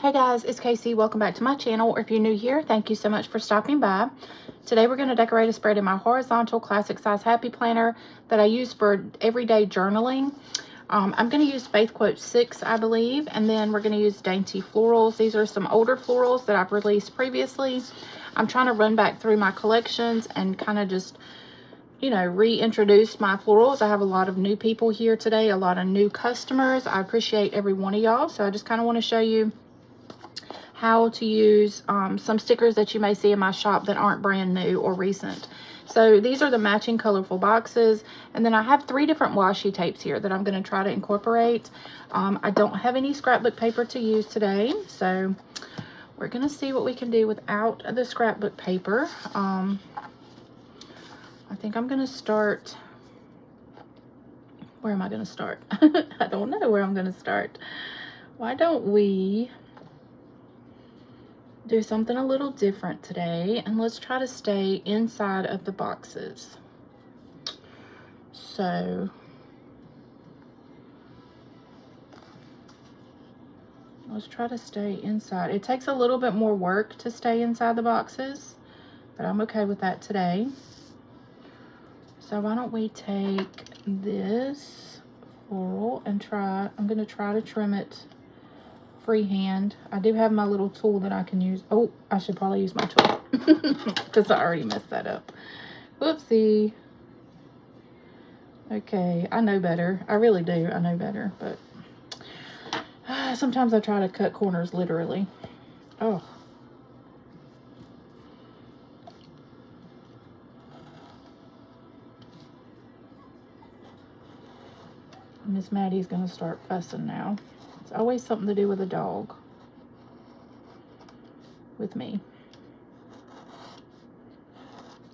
Hey guys, it's Casey. Welcome back to my channel. Or if you're new here, thank you so much for stopping by. Today we're going to decorate a spread in my horizontal classic size happy planner that I use for everyday journaling. I'm going to use Faith Quote 6, I believe, and then we're going to use Dainty Florals. These are some older florals that I've released previously. I'm trying to run back through my collections and kind of just, you know, reintroduce my florals. I have a lot of new people here today, a lot of new customers. I appreciate every one of y'all, so I just kind of want to show you how to use some stickers that you may see in my shop that aren't brand new or recent. So these are the matching colorful boxes, and then I have 3 different washi tapes here that I'm going to try to incorporate. I don't have any scrapbook paper to use today, so we're going to see what we can do without the scrapbook paper. I think I'm going to start. Where am I going to start? I don't know where I'm going to start. Why don't we do something a little different today, and let's try to stay inside of the boxes. So let's try to stay inside. It takes a little bit more work to stay inside the boxes, but I'm okay with that today. So why don't we take this floral and I'm going to try to trim it freehand. I do have my little tool that I can use. Oh, I should probably use my tool because I already messed that up. Whoopsie. Okay, I know better. I really do. I know better, but sometimes I try to cut corners literally. Oh. Miss Maddie's gonna start fussing now. It's always something to do with a dog with me.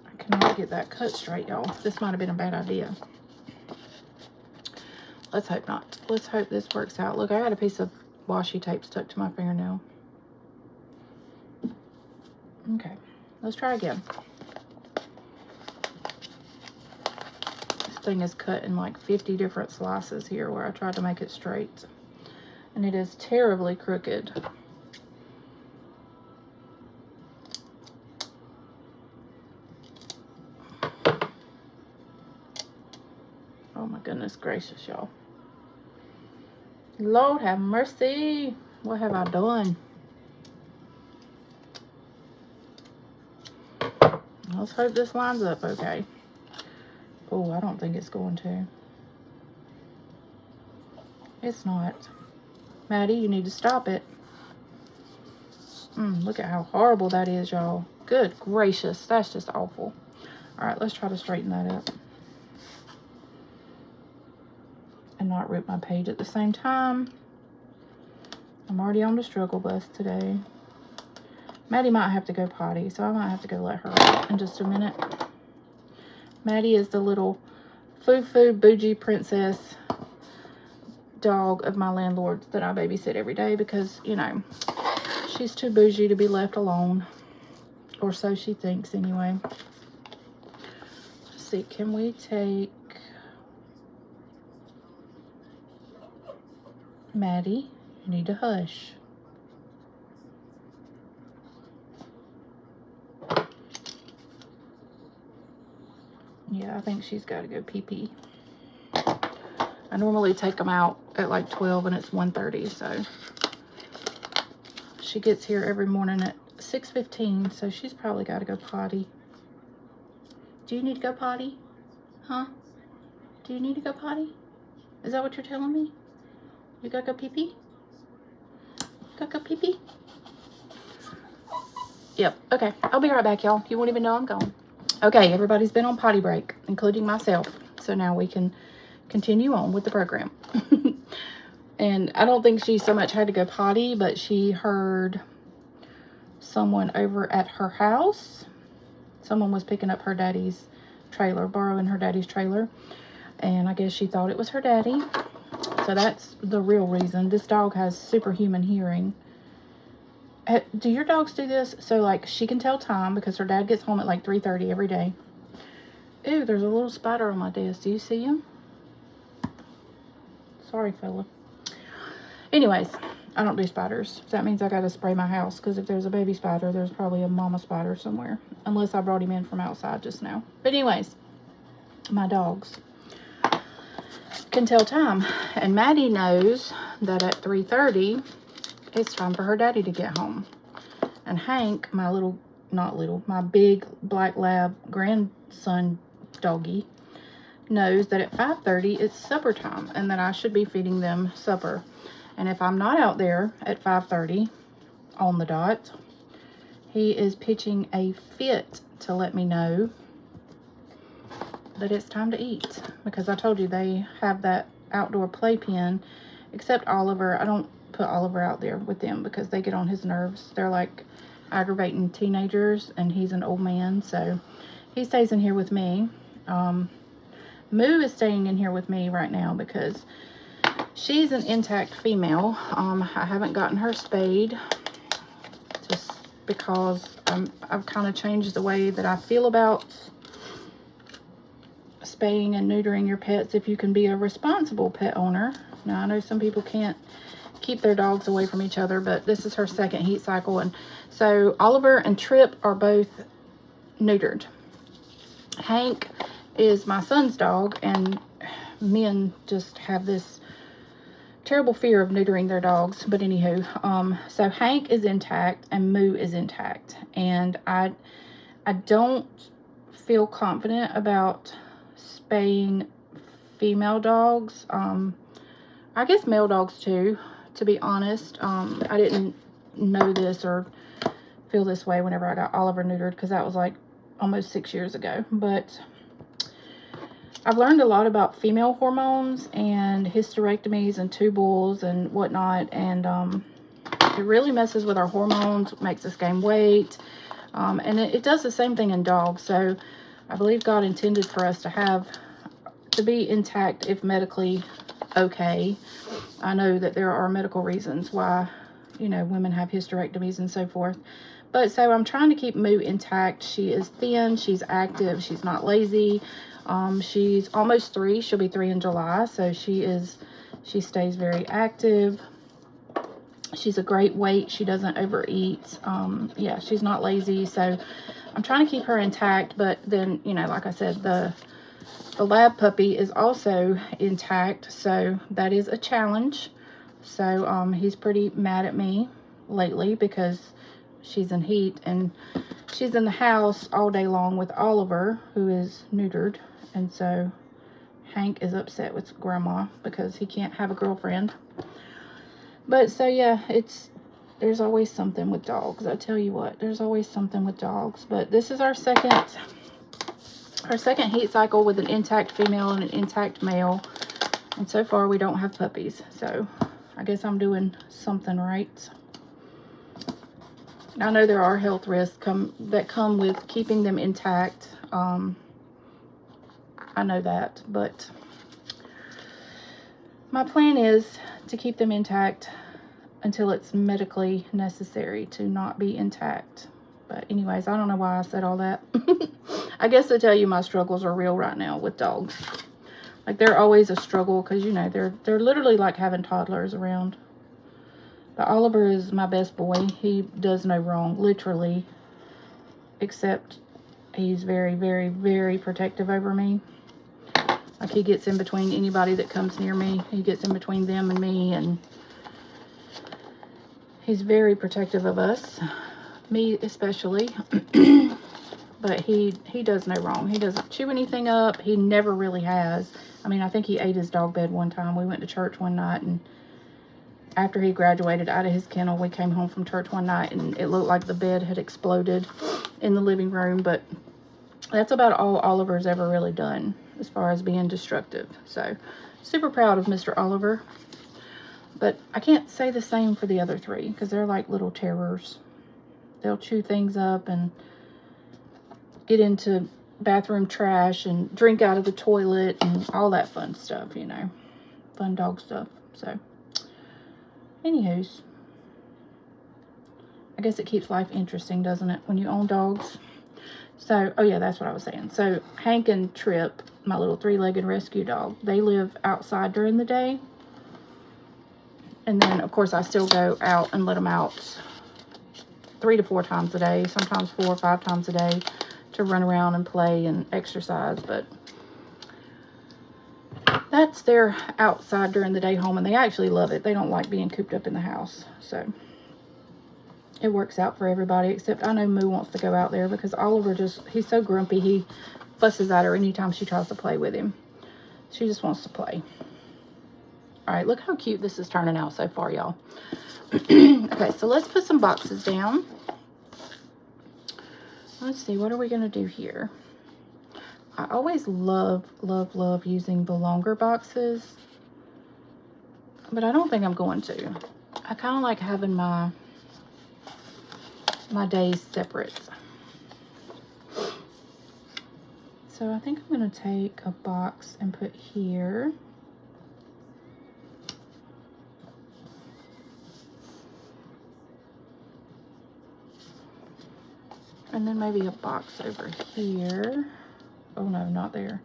I cannot get that cut straight, y'all. This might have been a bad idea. Let's hope not. Let's hope this works out. Look, I had a piece of washi tape stuck to my fingernail. Okay, let's try again. This thing is cut in like 50 different slices here where I tried to make it straight. And it is terribly crooked. Oh my goodness gracious, y'all. Lord have mercy. What have I done? Let's hope this lines up okay. Oh, I don't think it's going to. It's not. Maddie, you need to stop it. Look at how horrible that is, y'all. Good gracious, that's just awful. All right, let's try to straighten that up and not rip my page at the same time. I'm already on the struggle bus today. Maddie might have to go potty, so I might have to go let her out in just a minute. Maddie is the little foo-foo bougie princess dog of my landlord that I babysit every day because, you know, she's too bougie to be left alone, or so she thinks anyway. Let's see, can we take Maddie? You need to hush. Yeah, I think she's got to go pee-pee. I normally take them out at like 12 and it's 1:30, so she gets here every morning at 6:15, so she's probably got to go potty. Do you need to go potty? Huh? Do you need to go potty? Is that what you're telling me? You gotta go pee-pee? Gotta go pee-pee? Yep, okay. I'll be right back, y'all. You won't even know I'm gone. Okay, everybody's been on potty break, including myself. So now we can continue on with the program. And I don't think she so much had to go potty, but she heard someone over at her house. Someone was picking up her daddy's trailer, borrowing her daddy's trailer. And I guess she thought it was her daddy. So that's the real reason. This dog has superhuman hearing. Do your dogs do this? So like she can tell time because her dad gets home at like 3:30 every day. Ew, there's a little spider on my desk. Do you see him? Sorry, fella. Anyways, I don't do spiders. So that means I got to spray my house, because if there's a baby spider, there's probably a mama spider somewhere. Unless I brought him in from outside just now. But anyways, my dogs can tell time. And Maddie knows that at 3:30, it's time for her daddy to get home. And Hank, my my big black lab grandson doggy, knows that at 5:30 it's supper time and that I should be feeding them supper. And if I'm not out there at 5:30 on the dot, he is pitching a fit to let me know that it's time to eat, because I told you they have that outdoor playpen, except Oliver. I don't put Oliver out there with them because they get on his nerves. They're like aggravating teenagers, and he's an old man, so he stays in here with me. Moo is staying in here with me right now because she's an intact female. I haven't gotten her spayed just because I've kind of changed the way that I feel about spaying and neutering your pets if you can be a responsible pet owner. Now, I know some people can't keep their dogs away from each other, but this is her second heat cycle, and so Oliver and Trip are both neutered. Hank is my son's dog, and men just have this terrible fear of neutering their dogs. But anywho, so Hank is intact and Moo is intact, and I don't feel confident about spaying female dogs. I guess male dogs too, to be honest. I didn't know this or feel this way whenever I got Oliver neutered, because that was like almost 6 years ago. But I've learned a lot about female hormones and hysterectomies and tubules and whatnot, and it really messes with our hormones, makes us gain weight, and it does the same thing in dogs. So I believe God intended for us to be intact if medically okay. I know that there are medical reasons why, you know, women have hysterectomies and so forth. But so I'm trying to keep Moo intact. She is thin, she's active, she's not lazy. She's almost 3. She'll be 3 in July. So she stays very active. She's a great weight. She doesn't overeat. Yeah, she's not lazy. So I'm trying to keep her intact. But then, you know, like I said, the lab puppy is also intact. So that is a challenge. So he's pretty mad at me lately because she's in heat and she's in the house all day long with Oliver, who is neutered. And so Hank is upset with Grandma because he can't have a girlfriend. But so yeah, there's always something with dogs. I tell you what, there's always something with dogs. But this is our second heat cycle with an intact female and an intact male. And so far we don't have puppies. So I guess I'm doing something right. I know there are health risks that come with keeping them intact. I know that, but my plan is to keep them intact until it's medically necessary to not be intact. But anyways, I don't know why I said all that. I guess to tell you my struggles are real right now with dogs. Like, they're always a struggle because, you know, they're literally like having toddlers around. But Oliver is my best boy. He does no wrong, literally, except he's very, very, very protective over me. Like, he gets in between anybody that comes near me. He gets in between them and me, and he's very protective of us, me especially. But he does no wrong. He doesn't chew anything up. He never really has. I mean, I think he ate his dog bed one time. We went to church one night, and after he graduated out of his kennel, we came home from church one night, and it looked like the bed had exploded in the living room. But that's about all Oliver's ever really done as far as being destructive. So super proud of Mr. Oliver. But I can't say the same for the other 3 because they're like little terrors. They'll chew things up and get into bathroom trash and drink out of the toilet and all that fun stuff, you know, fun dog stuff. So anywho's, I guess it keeps life interesting, doesn't it, when you own dogs? So, oh yeah, that's what I was saying. So Hank and Trip, my little 3-legged rescue dog, they live outside during the day. And then, of course, I still go out and let them out 3 to 4 times a day, sometimes 4 or 5 times a day, to run around and play and exercise. But that's their outside during the day home, and they actually love it. They don't like being cooped up in the house, so it works out for everybody. Except I know Moo wants to go out there because Oliver he's so grumpy. He fusses at her anytime she tries to play with him. She just wants to play. All right, look how cute this is turning out so far, y'all. Okay, so let's put some boxes down. Let's see, what are we gonna do here? I always love using the longer boxes, but I don't think I'm going to. I kind of like having my days separate. So I think I'm gonna take a box and put here. And then maybe a box over here. Oh no, not there.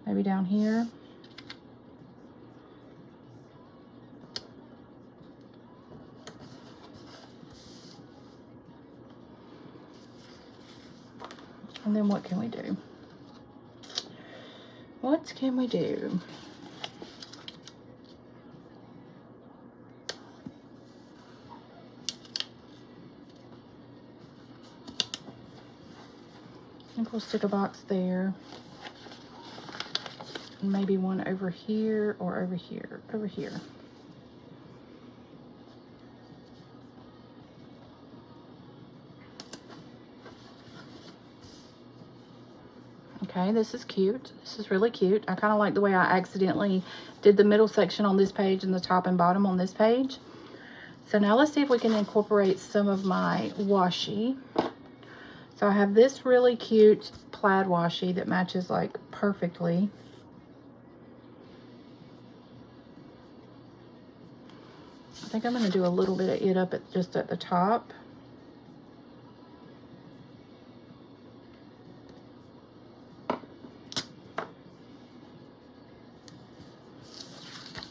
Maybe down here. And then what can we do? What can we do? I think we'll stick a box there. And maybe one over here or over here. Over here. Okay, this is cute. This is really cute. I kind of like the way I accidentally did the middle section on this page and the top and bottom on this page. So now let's see if we can incorporate some of my washi. So I have this really cute plaid washi that matches like perfectly. I think I'm going to do a little bit of it up just at the top.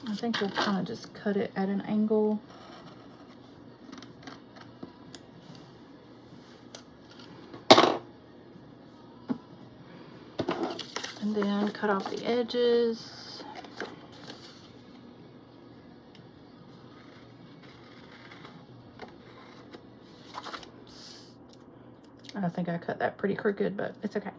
I think we'll kind of just cut it at an angle. And then cut off the edges. I think I cut that pretty crooked, but it's okay.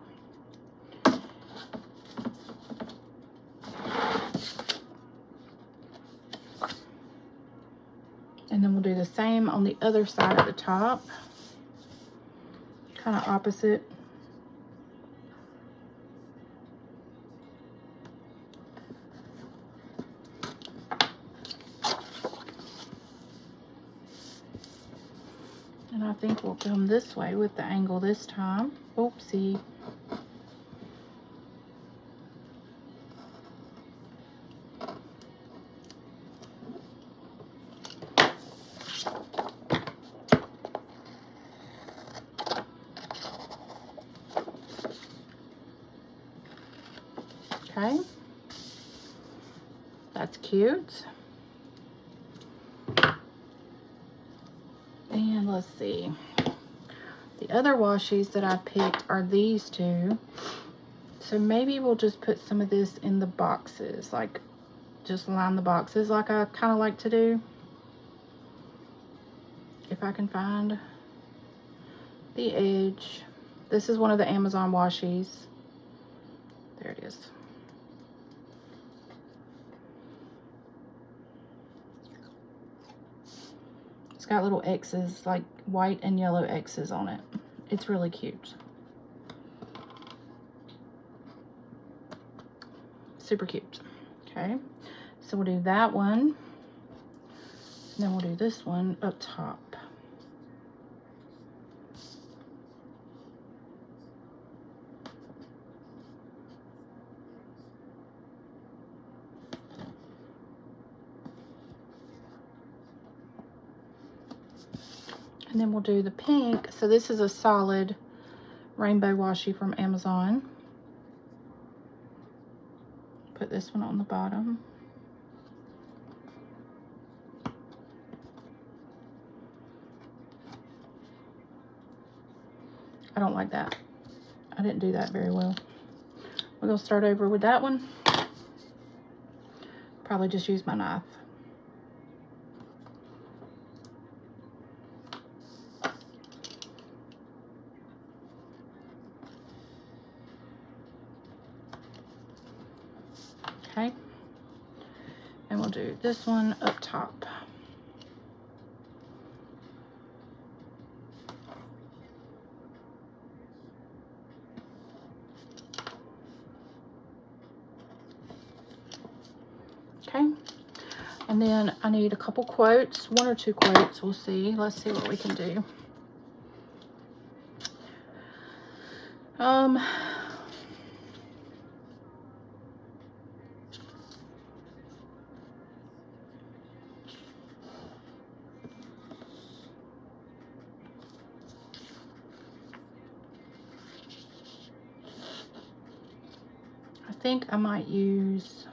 And then we'll do the same on the other side at the top. Kind of opposite. And I think we'll come this way with the angle this time. Oopsie. Okay, that's cute. And let's see, the other washies that I picked are these two. So maybe we'll just put some of this in the boxes, like just line the boxes like I kind of like to do. If I can find the edge. This is one of the Amazon washies. There it is. It's got little X's, like white and yellow X's on it. It's really cute. Super cute. Okay, so we'll do that one. And then we'll do this one up top. And then we'll do the pink. So this is a solid rainbow washi from Amazon. Put this one on the bottom. I don't like that. I didn't do that very well. We're going to start over with that one. Probably just use my knife. Okay. And we'll do this one up top. Okay, and then I need a couple quotes, 1 or 2 quotes, we'll see. Let's see what we can do. I think I might use,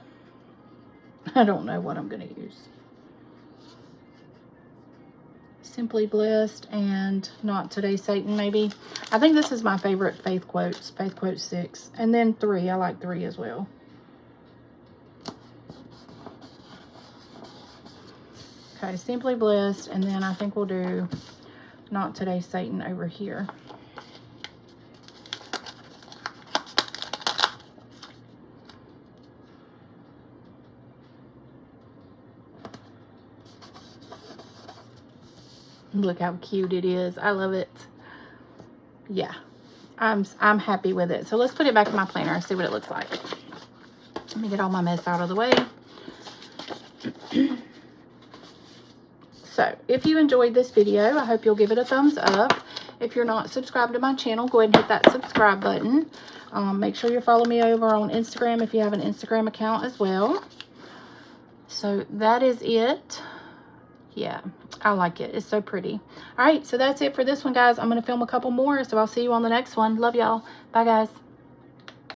I don't know what I'm going to use. Simply Blessed and Not Today Satan, maybe. I think this is my favorite faith quotes, faith quote 6. And then 3, I like 3 as well. Okay, Simply Blessed, and then I think we'll do Not Today Satan over here. Look how cute it is. I love it. Yeah, I'm happy with it. So let's put it back in my planner and see what it looks like. Let me get all my mess out of the way. So if you enjoyed this video, I hope you'll give it a thumbs up. If you're not subscribed to my channel, go ahead and hit that subscribe button. Make sure you follow me over on Instagram if you have an Instagram account as well. So that is it. Yeah, I like it. It's so pretty. All right, so that's it for this one, guys. I'm going to film a couple more, so I'll see you on the next one. Love y'all. Bye, guys.